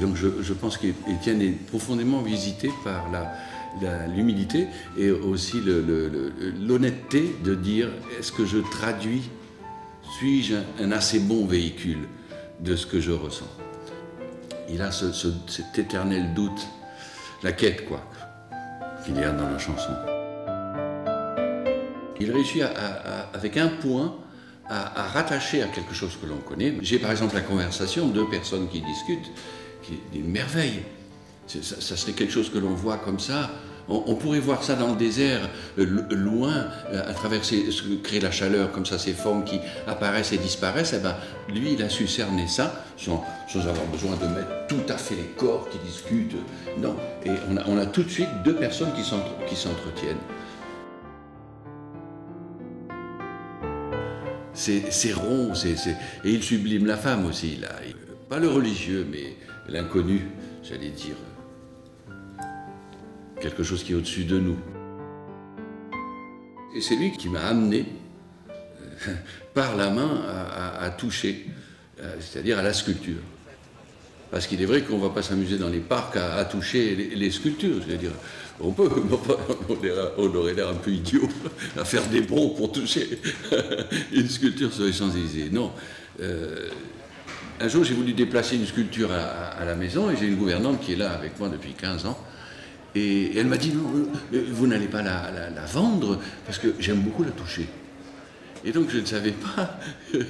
donc je pense qu'Étienne est profondément visité par l'humilité et aussi l'honnêteté de dire est-ce que je traduis, suis-je un assez bon véhicule de ce que je ressens. Il a cet éternel doute, la quête quoi, qu'il y a dans la chanson. Il réussit avec un point à rattacher à quelque chose que l'on connaît. J'ai par exemple la conversation, deux personnes qui discutent, qui est une merveille. Ça serait quelque chose que l'on voit comme ça. On pourrait voir ça dans le désert, loin, à travers ce que crée la chaleur, comme ça, ces formes qui apparaissent et disparaissent. Eh ben, lui, il a su cerner ça sans avoir besoin de mettre tout à fait les corps qui discutent. Non, et on a tout de suite deux personnes qui s'entretiennent. C'est rond, et il sublime la femme aussi, là. Pas le religieux, mais l'inconnu, j'allais dire. Quelque chose qui est au-dessus de nous. Et c'est lui qui m'a amené, par la main, à toucher, c'est-à-dire à la sculpture. Parce qu'il est vrai qu'on ne va pas s'amuser dans les parcs à toucher les sculptures. C'est-à-dire, on peut, on aurait l'air un peu idiot à faire des bons pour toucher une sculpture sur les Champs-Élysées. Non. Un jour, j'ai voulu déplacer une sculpture à la maison et j'ai une gouvernante qui est là avec moi depuis 15 ans. Et elle m'a dit, non, vous n'allez pas la vendre parce que j'aime beaucoup la toucher. Et donc je ne savais pas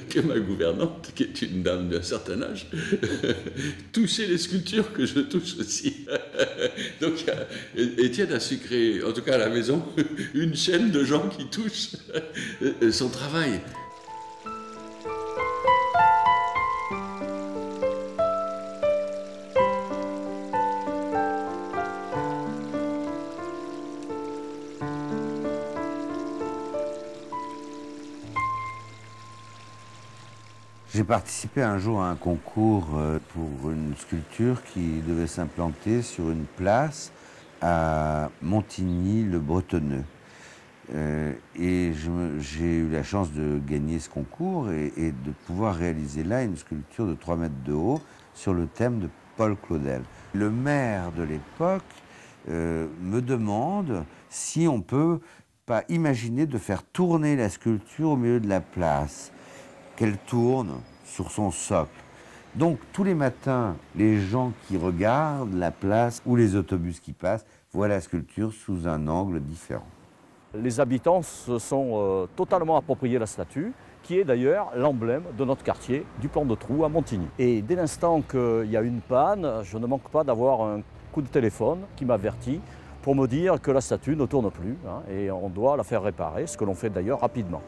que ma gouvernante, qui est une dame d'un certain âge, touchait les sculptures que je touche aussi. Donc Étienne a su créer, en tout cas à la maison, une chaîne de gens qui touchent son travail. J'ai participé un jour à un concours pour une sculpture qui devait s'implanter sur une place à Montigny-le-Bretonneux. Et j'ai eu la chance de gagner ce concours et de pouvoir réaliser là une sculpture de 3 mètres de haut sur le thème de Paul Claudel. Le maire de l'époque me demande si on peut pas imaginer de faire tourner la sculpture au milieu de la place, qu'elle tourne sur son socle. Donc tous les matins, les gens qui regardent la place ou les autobus qui passent voient la sculpture sous un angle différent. Les habitants se sont totalement appropriés la statue, qui est d'ailleurs l'emblème de notre quartier, du Plan de Trou à Montigny. Et dès l'instant qu'il y a une panne, je ne manque pas d'avoir un coup de téléphone qui m'avertit pour me dire que la statue ne tourne plus, hein, et on doit la faire réparer, ce que l'on fait d'ailleurs rapidement.